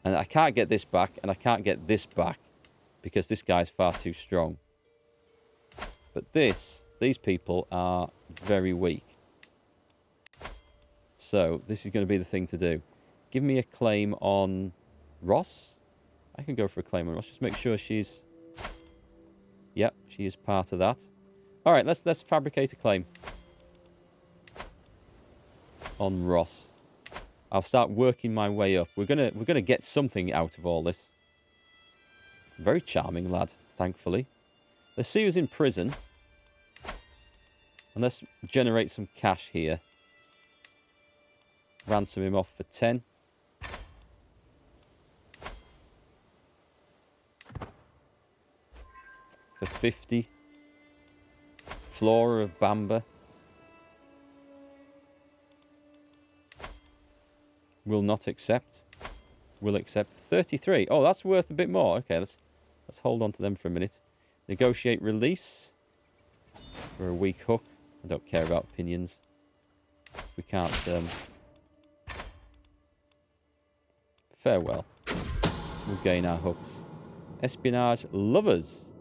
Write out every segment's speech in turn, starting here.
And I can't get this back, and I can't get this back, because this guy's far too strong. But these people are very weak. So, this is going to be the thing to do. Give me a claim on Ross. I can go for a claim on Ross. Just make sure she's... Yep, she is part of that. Alright, let's fabricate a claim. On Ross. I'll start working my way up. We're gonna get something out of all this. Very charming lad, thankfully. Let's see who's in prison. And let's generate some cash here. Ransom him off for 10. For 50. Flora of Bamba. Will not accept. Will accept 33. Oh, that's worth a bit more. Okay, let's hold on to them for a minute. Negotiate release. For a weak hook. I don't care about opinions. We can't... Farewell. We'll gain our hooks. Espionage lovers.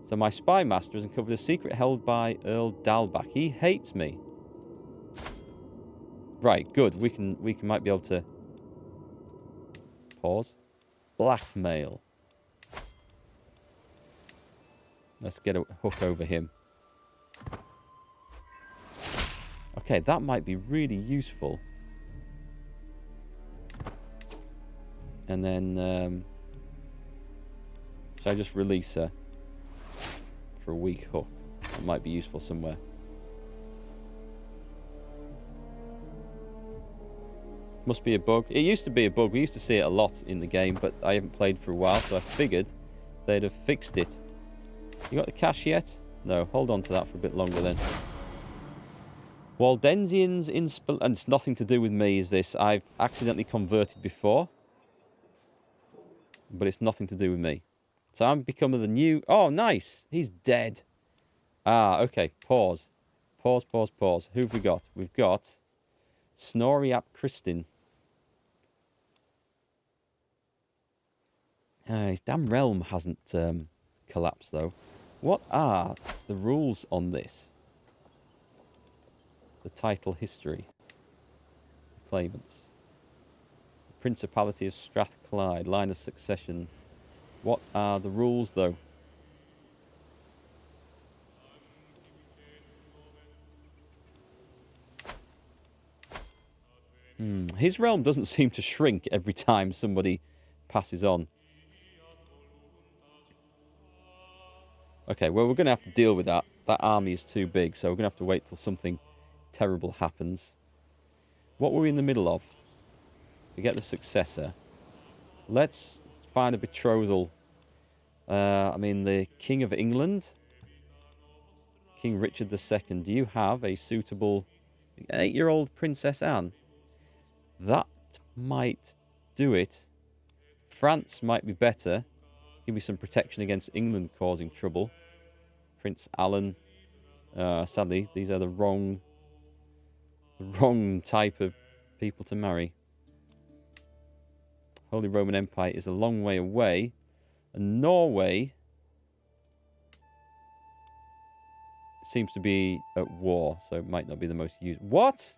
So my spy master has uncovered a secret held by Earl Dalbach. He hates me. Right, good. We might be able to pause. Blackmail. Let's get a hook over him. Okay, that might be really useful. And then should I just release her for a weak hook? That might be useful somewhere. Must be a bug. It used to be a bug. We used to see it a lot in the game, but I haven't played for a while, so I figured they'd have fixed it. You got the cash yet? No, hold on to that for a bit longer then. Waldensians in... And it's nothing to do with me, is this. I've accidentally converted before. But it's nothing to do with me. So I'm becoming the new... Oh, nice. He's dead. Ah, okay. Pause. Pause, pause, pause. Who have we got? We've got... Snorri ap Kristin. His damn realm hasn't collapsed, though. What are the rules on this? The title history. Claimants. Principality of Strathclyde. Line of succession. What are the rules, though? His realm doesn't seem to shrink every time somebody passes on. Okay, well, we're going to have to deal with that. That army is too big, so we're going to have to wait till something terrible happens. What were we in the middle of? We get the successor. Let's find a betrothal. I mean, the King of England. King Richard II. Do you have a suitable... 8-year-old Princess Anne? That might do it. France might be better. Give me some protection against England causing trouble. Prince Alan. Sadly, these are the wrong type of people to marry. Holy Roman Empire is a long way away. And Norway seems to be at war, so it might not be the most used. What?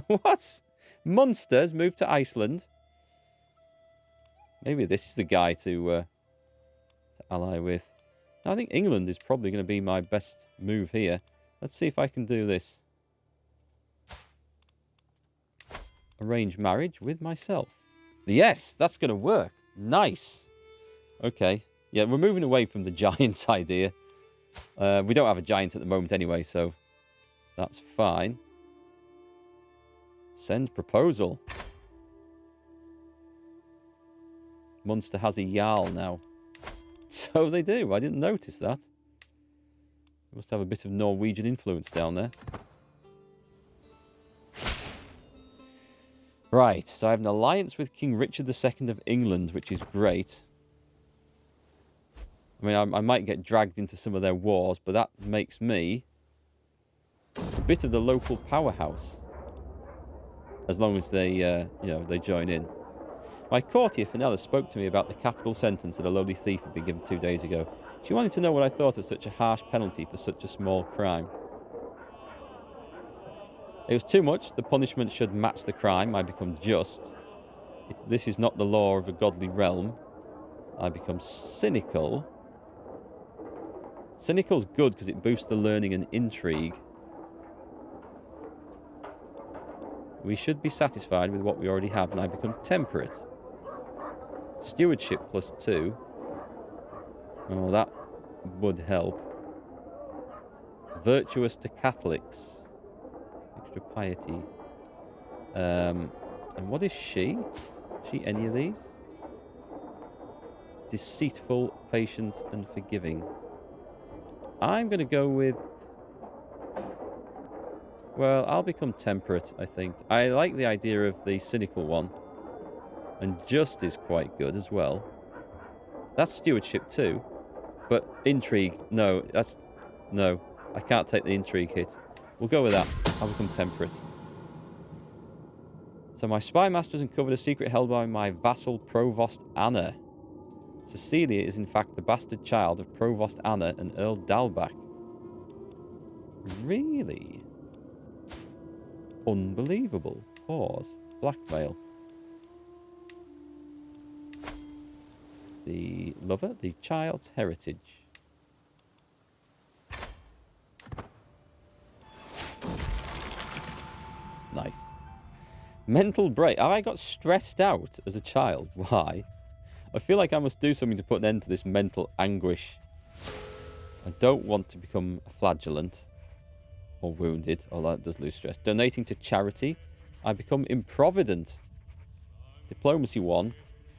What? Munster's moved to Iceland. Maybe this is the guy to ally with. I think England is probably going to be my best move here. Let's see if I can do this. Arrange marriage with myself. Yes, that's going to work. Nice. Okay. Yeah, we're moving away from the giant idea. We don't have a giant at the moment anyway, so that's fine. Send proposal. Munster has a Jarl now. So they do. I didn't notice that. They must have a bit of Norwegian influence down there. Right, so I have an alliance with King Richard II of England, which is great. I mean, I might get dragged into some of their wars, but that makes me a bit of the local powerhouse. As long as they, you know, they join in. My courtier Fenella spoke to me about the capital sentence that a lowly thief had been given 2 days ago. She wanted to know what I thought of such a harsh penalty for such a small crime. It was too much. The punishment should match the crime. I become just. This is not the law of a godly realm. I become cynical. Cynical's good because it boosts the learning and intrigue. We should be satisfied with what we already have, and I become temperate. Stewardship +2. Oh, that would help. Virtuous to Catholics. Extra piety. And what is she? Is she any of these? Deceitful, patient, and forgiving. I'm going to go with... Well, I'll become temperate, I think. I like the idea of the cynical one. And just is quite good as well. That's stewardship too. But intrigue, no. No. I can't take the intrigue hit. We'll go with that. I'll become temperate. So my spy master has uncovered a secret held by my vassal Provost Anna. Cecilia is in fact the bastard child of Provost Anna and Earl Dalbach. Really? Unbelievable. Pause. Blackmail. The lover, the child's heritage. Nice. Mental break. Have I got stressed out as a child? Why? I feel like I must do something to put an end to this mental anguish. I don't want to become a flagellant. Or wounded. Oh, that does lose stress. Donating to charity. I become improvident. Diplomacy 1.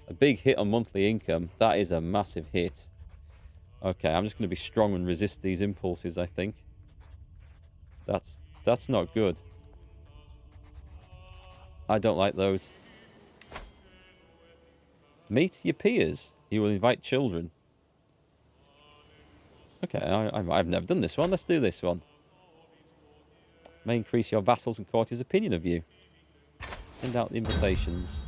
A big hit on monthly income. That is a massive hit. Okay, I'm just going to be strong and resist these impulses, I think. That's not good. I don't like those. Meet your peers. You will invite children. Okay, I've never done this one. Let's do this one. May increase your vassals' and courtiers' opinion of you. Send out the invitations.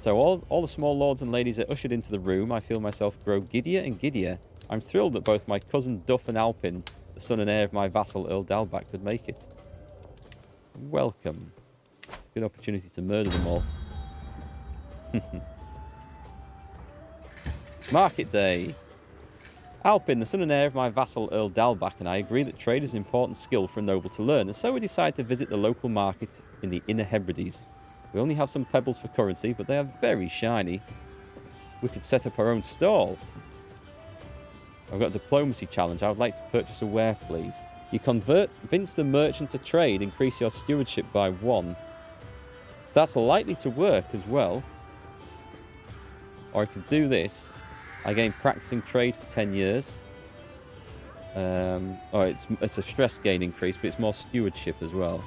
So all the small lords and ladies are ushered into the room. I feel myself grow giddier and giddier. I'm thrilled that both my cousin Duff and Alpin, the son and heir of my vassal Earl Dalbach, could make it. Welcome. It's a good opportunity to murder them all. Market day. Alpin, the son and heir of my vassal Earl Dalbach, and I agree that trade is an important skill for a noble to learn, and so we decide to visit the local market in the Inner Hebrides. We only have some pebbles for currency, but they are very shiny. We could set up our own stall. I've got a diplomacy challenge. I would like to purchase a ware, please. You convince the merchant to trade, increase your stewardship by 1. That's likely to work as well. Or I could do this. I gain practicing trade for 10 years. It's a stress gain increase, but it's more stewardship as well.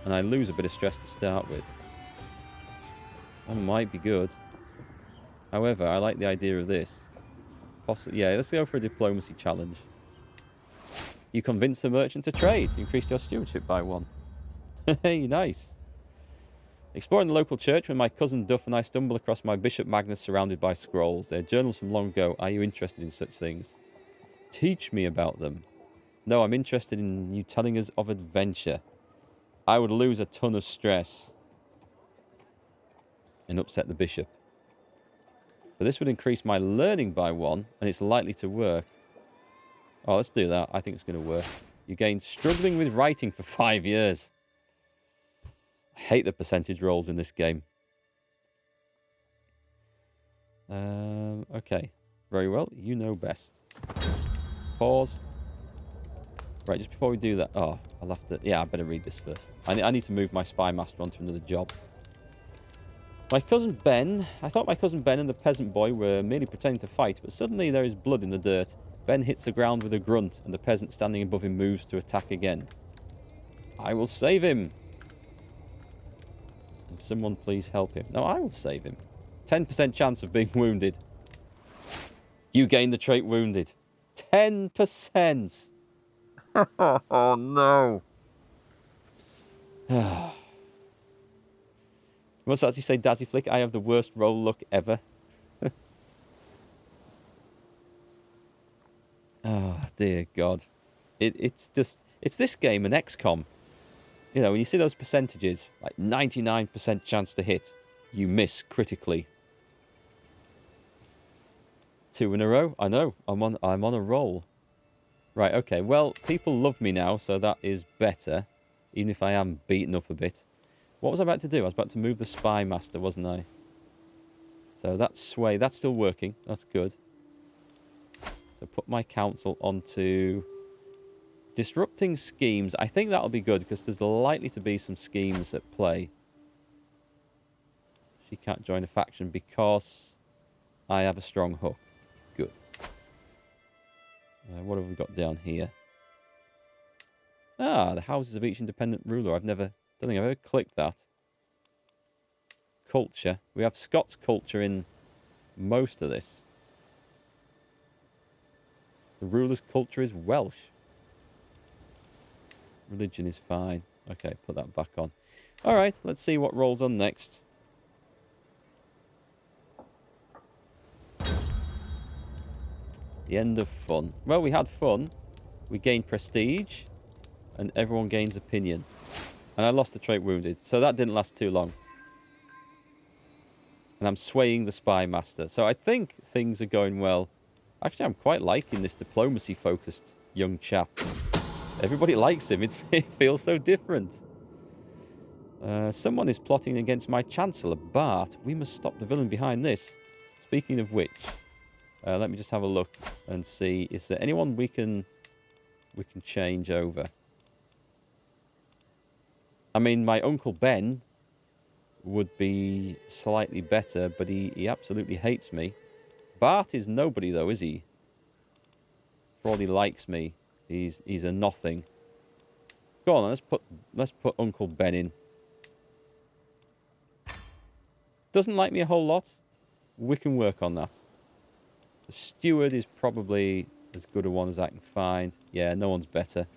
And I lose a bit of stress to start with. That might be good. However, I like the idea of this. Yeah, let's go for a diplomacy challenge. You convince the merchant to trade. You increase your stewardship by 1. Hey, nice. Exploring the local church when my cousin Duff and I stumble across my Bishop Magnus surrounded by scrolls. They're journals from long ago. Are you interested in such things? Teach me about them. No, I'm interested in you telling us of adventure. I would lose a ton of stress and upset the bishop. But this would increase my learning by 1, and it's likely to work. Oh, let's do that. I think it's going to work. You gain struggling with writing for 5 years. I hate the percentage rolls in this game. Okay. Very well. You know best. Pause. Right, just before we do that... Oh, I'll have to... Yeah, I better read this first. I need to move my spy master onto another job. My cousin Ben... I thought my cousin Ben and the peasant boy were merely pretending to fight, but suddenly there is blood in the dirt. Ben hits the ground with a grunt, and the peasant standing above him moves to attack again. I will save him. Can someone please help him? No, I will save him. 10% chance of being wounded. You gain the trait wounded. 10%. Oh, no. You must actually say, Dazzy Flick, I have the worst roll luck ever. Oh, dear God. It's this game, an XCOM. You know, when you see those percentages, like 99% chance to hit, you miss critically. 2 in a row? I know. I'm on a roll. Right, okay. Well, people love me now, so that is better. Even if I am beaten up a bit. What was I about to do? I was about to move the Spy Master, wasn't I? So that sway, that's still working. That's good. So put my council onto disrupting schemes. I think that'll be good because there's likely to be some schemes at play. She can't join a faction because I have a strong hook. Good. What have we got down here? Ah, the houses of each independent ruler. I don't think I've ever clicked that. Culture. We have Scots culture in most of this. The ruler's culture is Welsh. Religion is fine. Okay, put that back on. Alright, let's see what rolls on next. The end of fun. Well, we had fun. We gained prestige. And everyone gains opinion. And I lost the trait wounded. So that didn't last too long. And I'm swaying the Spy Master. So I think things are going well. Actually, I'm quite liking this diplomacy-focused young chap. Everybody likes him. It feels so different. Someone is plotting against my Chancellor, Bart. We must stop the villain behind this. Speaking of which, let me just have a look and see. Is there anyone we can change over? I mean, my Uncle Ben would be slightly better, but he absolutely hates me. Bart is nobody, though, is he? For all he likes me, he's a nothing. Go on, let's put Uncle Ben in. Doesn't like me a whole lot. We can work on that. The steward is probably as good a one as I can find. Yeah, no one's better.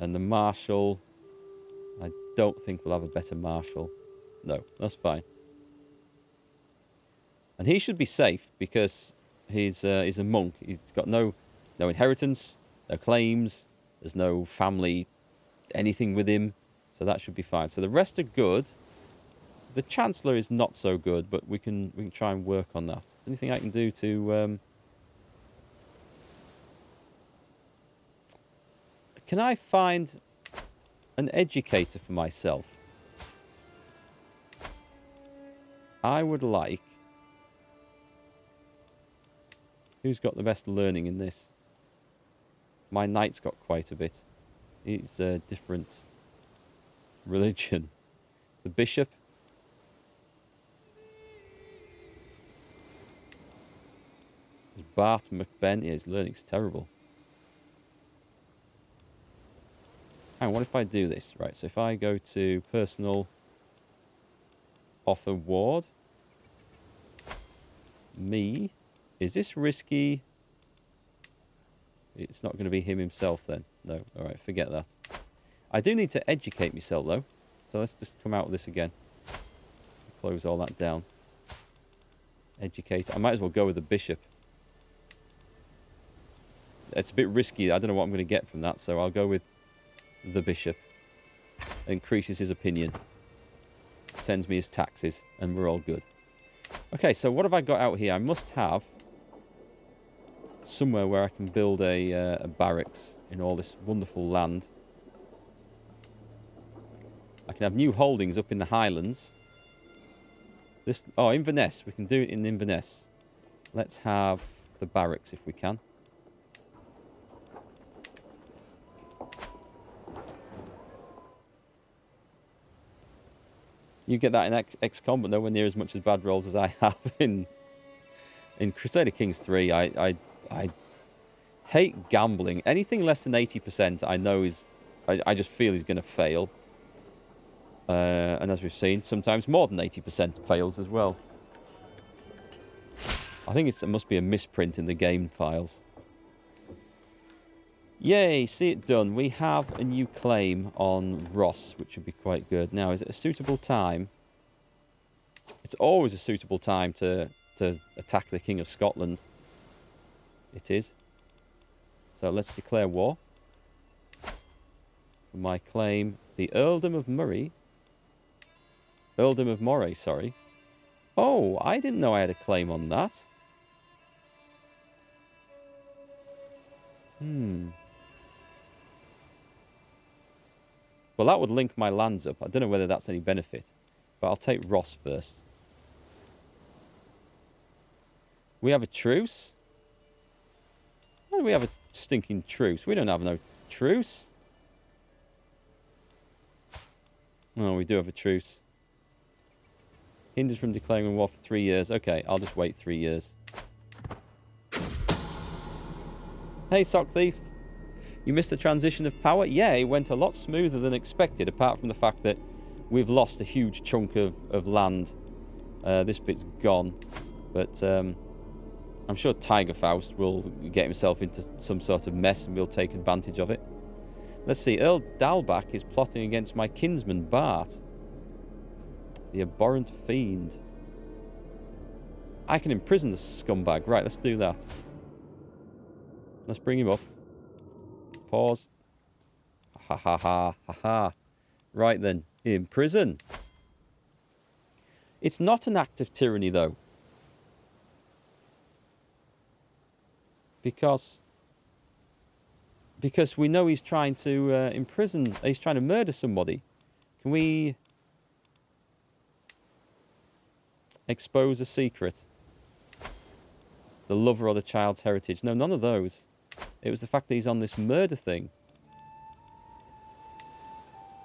And the marshal, I don't think we'll have a better marshal. No, that's fine. And he should be safe because he's a monk. He's got no inheritance, no claims. There's no family, anything with him. So that should be fine. So the rest are good. The Chancellor is not so good, but we can try and work on that. Is there anything I can do to... Can I find an educator for myself? I would like... Who's got the best learning in this? My knight's got quite a bit. He's a different religion. The bishop. There's Bart McBen. Yeah, his learning's terrible. Hang on, what if I do this? Right, so if I go to personal offer ward. Me. Is this risky? It's not going to be him himself then. No. Alright, forget that. I do need to educate myself though. So let's just come out of this again. Close all that down. Educate. I might as well go with the bishop. It's a bit risky. I don't know what I'm going to get from that. So I'll go with the bishop. Increases his opinion. Sends me his taxes. And we're all good. Okay, so what have I got out here? I must have somewhere where I can build a barracks in all this wonderful land. I can have new holdings up in the Highlands. Inverness. We can do it in Inverness. Let's have the barracks if we can. You get that in XCOM, but nowhere near as much as bad rolls as I have in Crusader Kings 3. I hate gambling. Anything less than 80% I know is... I just feel is going to fail. And as we've seen, sometimes more than 80% fails as well. I think it must be a misprint in the game files. Yay, see it done. We have a new claim on Ross, which would be quite good. Now, is it a suitable time It's always a suitable time to attack the King of Scotland. It is. So let's declare war. For my claim, the Earldom of Moray, sorry. Oh, I didn't know I had a claim on that. Well, that would link my lands up. I don't know whether that's any benefit. But I'll take Ross first. We have a truce? Why do we have a stinking truce? We don't have no truce. Oh, we do have a truce. Hinders from declaring war for 3 years. Okay, I'll just wait 3 years. Hey, Sock Thief. You missed the transition of power? Yeah, it went a lot smoother than expected, apart from the fact that we've lost a huge chunk of land. This bit's gone. But I'm sure Tiger Faust will get himself into some sort of mess and we'll take advantage of it. Let's see. Earl Dalbach is plotting against my kinsman Bart. The abhorrent fiend. I can imprison the scumbag. Right, let's do that. Let's bring him up. Pause. Ha ha ha ha ha. Right then. In prison. It's not an act of tyranny, though. Because we know he's trying to imprison... He's trying to murder somebody. Can we... expose a secret? The lover or the child's heritage? No, none of those. It was the fact that he's on this murder thing.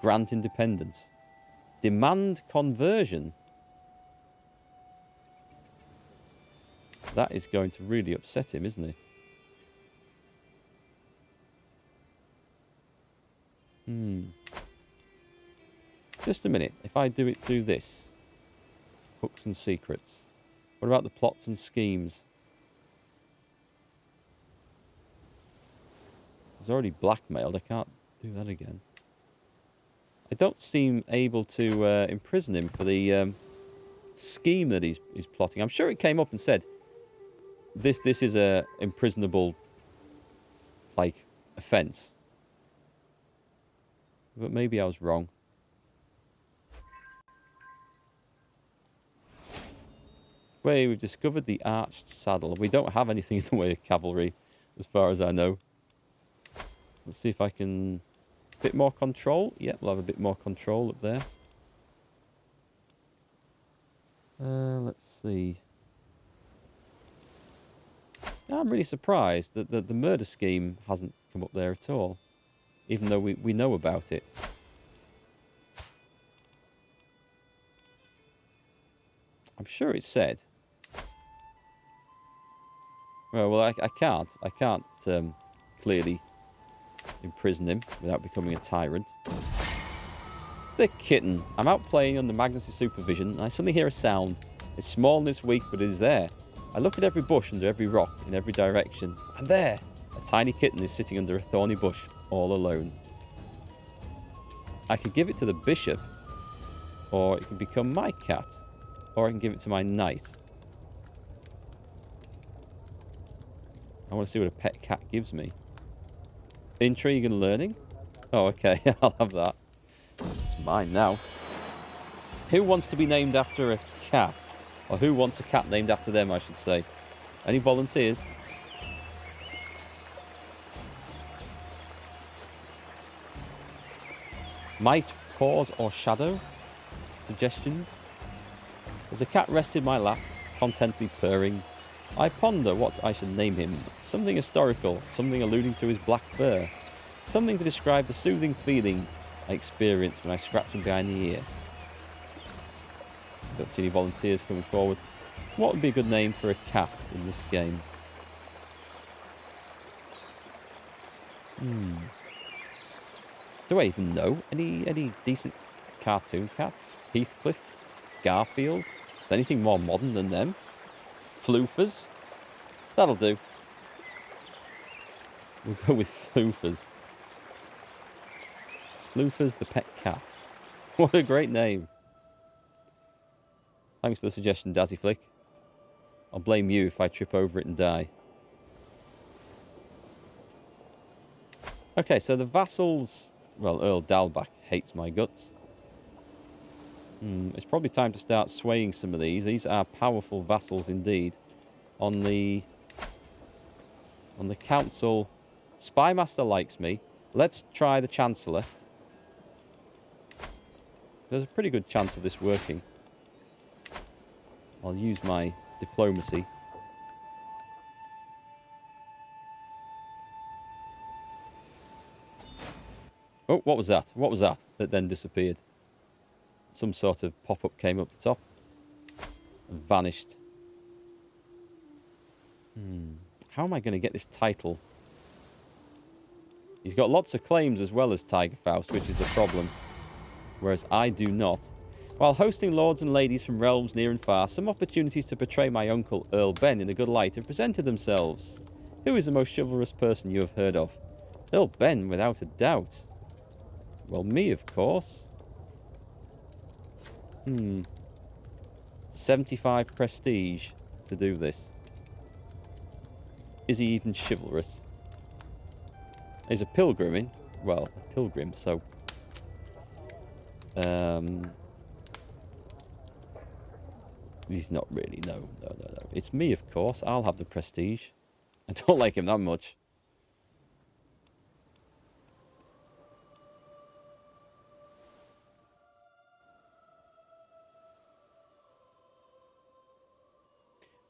Grant independence. Demand conversion. That is going to really upset him, isn't it? Just a minute. If I do it through this. Hooks and secrets. What about the plots and schemes? He's already blackmailed. I can't do that again. I don't seem able to imprison him for the scheme that he's plotting. I'm sure it came up and said this is a imprisonable like offence. But maybe I was wrong. Wait, we've discovered the arched saddle. We don't have anything in the way of cavalry, as far as I know. Let's see if I can... A bit more control. Yeah, we'll have a bit more control up there. Let's see. I'm really surprised that the murder scheme hasn't come up there at all. Even though we know about it. I'm sure it said. Well, I can't clearly imprison him without becoming a tyrant. The kitten. I'm out playing under Magnus' supervision, and I suddenly hear a sound. It's small and it's weak, but it is there. I look at every bush under every rock, in every direction. And there, a tiny kitten is sitting under a thorny bush, all alone. I could give it to the bishop, or it can become my cat, or I can give it to my knight. I want to see what a pet cat gives me. Intrigue and learning? Oh, okay. I'll have that. It's mine now. Who wants to be named after a cat? Or who wants a cat named after them, I should say. Any volunteers? Might, pause, or shadow? Suggestions? As the cat rested my lap, contentedly purring, I ponder what I should name him. Something historical, something alluding to his black fur. Something to describe the soothing feeling I experience when I scratch him behind the ear. Don't see any volunteers coming forward. What would be a good name for a cat in this game? Do I even know any decent cartoon cats? Heathcliff? Garfield? Is anything more modern than them? Floofers? That'll do. We'll go with Floofers. Floofers the pet cat. What a great name. Thanks for the suggestion, Dazzy Flick. I'll blame you if I trip over it and die. Okay, so the vassals... Well, Earl Dalbach hates my guts. It's probably time to start swaying some of these. These are powerful vassals indeed. On the council, Spymaster likes me. Let's try the Chancellor. There's a pretty good chance of this working. I'll use my diplomacy. Oh, what was that? What was that that then disappeared? Some sort of pop-up came up the top and vanished. How am I going to get this title? He's got lots of claims as well as Tiger Faust, which is the problem. Whereas I do not. While hosting lords and ladies from realms near and far, some opportunities to portray my uncle Earl Ben in a good light have presented themselves. Who is the most chivalrous person you have heard of? Earl Ben, without a doubt. Well, me, of course. 75 prestige to do this. Is he even chivalrous? He's a pilgrim, well, a pilgrim, so... He's not really, no. It's me, of course. I'll have the prestige. I don't like him that much.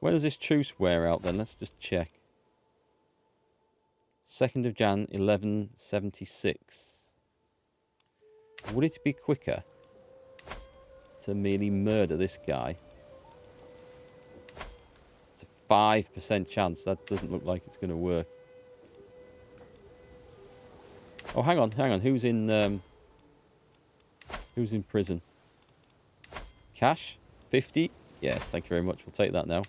When does this truce wear out then? Let's just check. 2nd of Jan, 1176. Would it be quicker to merely murder this guy? It's a 5% chance. That doesn't look like it's going to work. Oh, hang on. Who's in prison? Cash? 50? Yes, thank you very much. We'll take that now.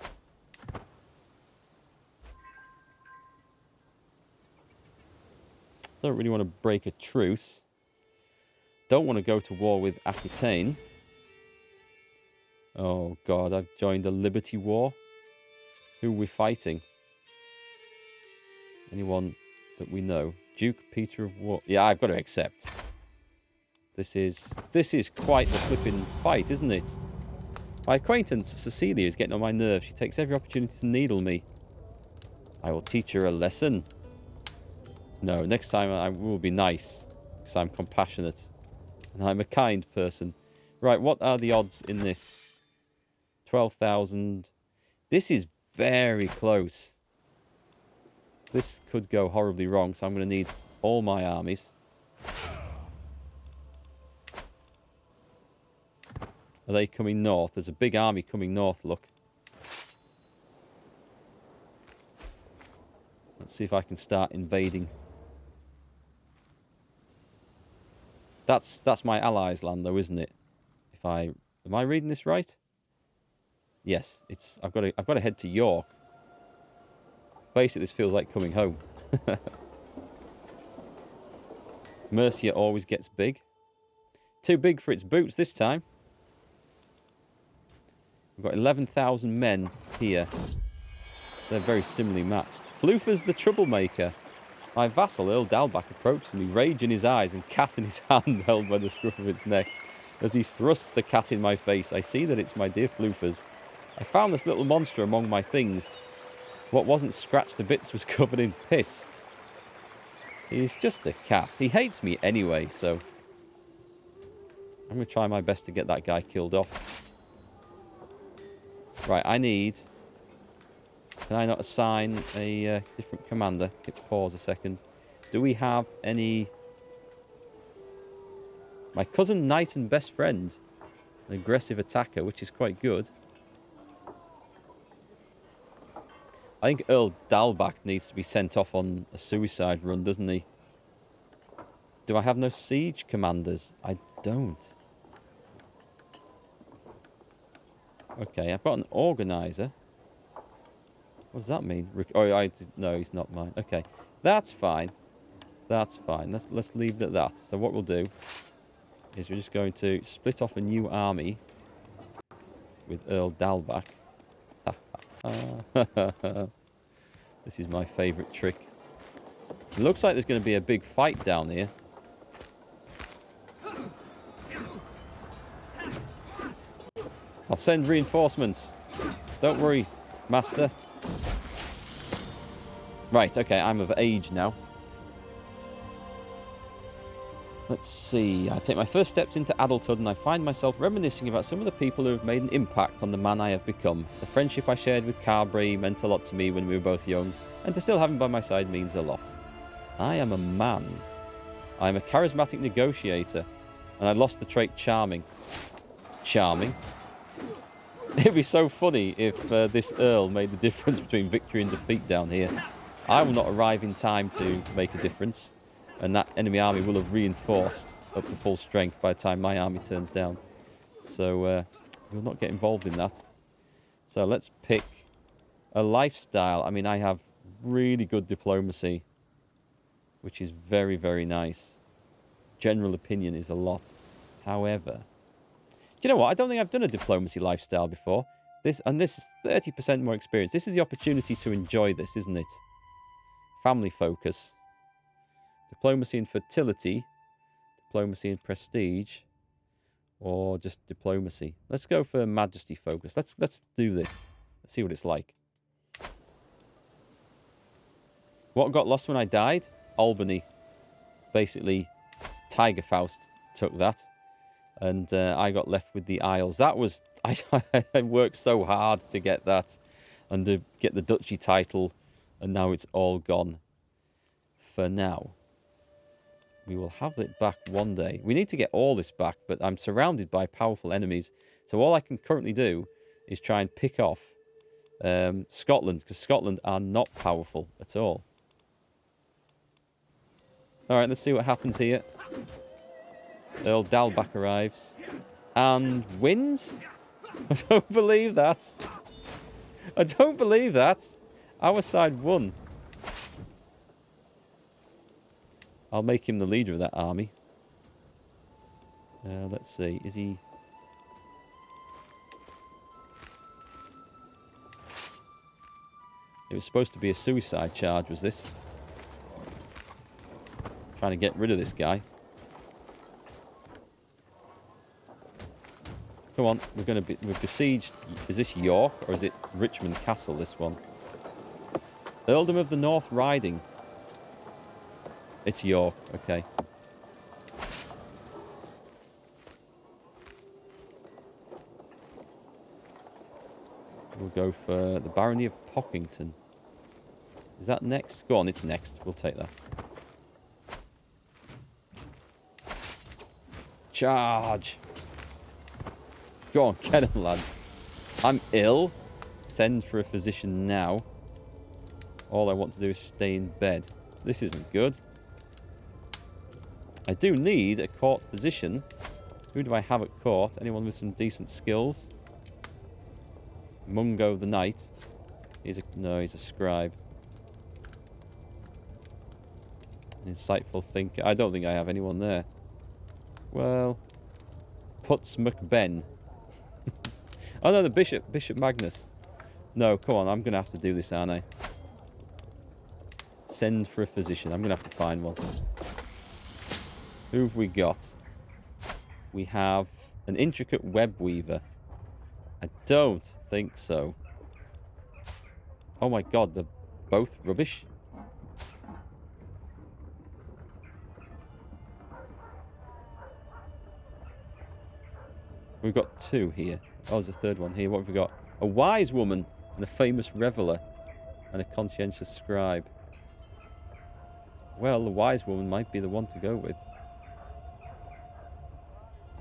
Don't really want to break a truce. Don't want to go to war with Aquitaine. Oh, God, I've joined a Liberty War. Who are we fighting? Anyone that we know? Duke Peter of War. Yeah, I've got to accept. This is quite the flipping fight, isn't it? My acquaintance, Cecilia, is getting on my nerves. She takes every opportunity to needle me. I will teach her a lesson. No, next time I will be nice. Because I'm compassionate. And I'm a kind person. Right, what are the odds in this? 12,000. This is very close. This could go horribly wrong, so I'm going to need all my armies. Are they coming north? There's a big army coming north, look. Let's see if I can start invading. That's my allies' land, though, isn't it? Am I reading this right? Yes, I've got to head to York. Basically, this feels like coming home. Mercia always gets big. Too big for its boots this time. We've got 11,000 men here. They're very similarly matched. Floofer's the troublemaker. My vassal, Earl Dalbach, approaches me, rage in his eyes and cat in his hand held by the scruff of its neck. As he thrusts the cat in my face, I see that it's my dear Floofer's. I found this little monster among my things. What wasn't scratched to bits was covered in piss. He's just a cat. He hates me anyway, so... I'm going to try my best to get that guy killed off. Right, I need... Can I not assign a different commander? Pause a second. Do we have any... My cousin, knight and best friend. An aggressive attacker, which is quite good. I think Earl Dalbach needs to be sent off on a suicide run, doesn't he? Do I have no siege commanders? I don't. Okay, I've got an organizer. What does that mean? No, he's not mine. Okay, that's fine. That's fine. Let's leave it at that. So what we'll do is we're just going to split off a new army. with Earl Dalbach. This is my favourite trick. It looks like there's going to be a big fight down here. I'll send reinforcements. Don't worry, master. Right, okay, I'm of age now. Let's see. I take my first steps into adulthood and I find myself reminiscing about some of the people who have made an impact on the man I have become. The friendship I shared with Carberry meant a lot to me when we were both young, and to still have him by my side means a lot. I am a man. I am a charismatic negotiator, and I lost the trait charming. Charming? It'd be so funny if this Earl made the difference between victory and defeat down here. I will not arrive in time to make a difference, and that enemy army will have reinforced up to full strength by the time my army turns down. So we'll not get involved in that. So let's pick a lifestyle. I mean, I have really good diplomacy, which is very, very nice. General opinion is a lot. However, do you know what? I don't think I've done a diplomacy lifestyle before. This is 30% more experience. This is the opportunity to enjoy this, isn't it? Family focus. Diplomacy and fertility. Diplomacy and prestige. Or just diplomacy. Let's go for majesty focus. Let's do this. Let's see what it's like. What got lost when I died? Albany. Basically, Tiger Faust took that. And I got left with the Isles. That was... I worked so hard to get that. And to get the duchy title. And now it's all gone. For now. We will have it back one day. We need to get all this back. But I'm surrounded by powerful enemies. So all I can currently do is try and pick off Scotland. Because Scotland are not powerful at all. Alright, let's see what happens here. Earl Dalbach arrives. And wins? I don't believe that. I don't believe that. Our side won. I'll make him the leader of that army. Let's see. Is he... It was supposed to be a suicide charge, was this? Trying to get rid of this guy. Come on, we've besieged. Is this York or is it Richmond Castle, this one? Earldom of the North Riding. It's York, okay. We'll go for the Barony of Pockington. Is that next? Go on, it's next. We'll take that. Charge! Go on, get them, lads. I'm ill. Send for a physician now. All I want to do is stay in bed. This isn't good. I do need a court physician. Who do I have at court? Anyone with some decent skills? Mungo the Knight. He's a scribe. An insightful thinker. I don't think I have anyone there. Well, Putz McBen. Oh no, the Bishop Magnus. No, come on, I'm going to have to do this, aren't I? Send for a physician. I'm going to have to find one. Who have we got? We have an intricate web weaver. I don't think so. Oh my god, they're both rubbish. We've got two here. Oh, there's a third one here. What have we got? A wise woman and a famous reveller and a conscientious scribe. Well, the wise woman might be the one to go with.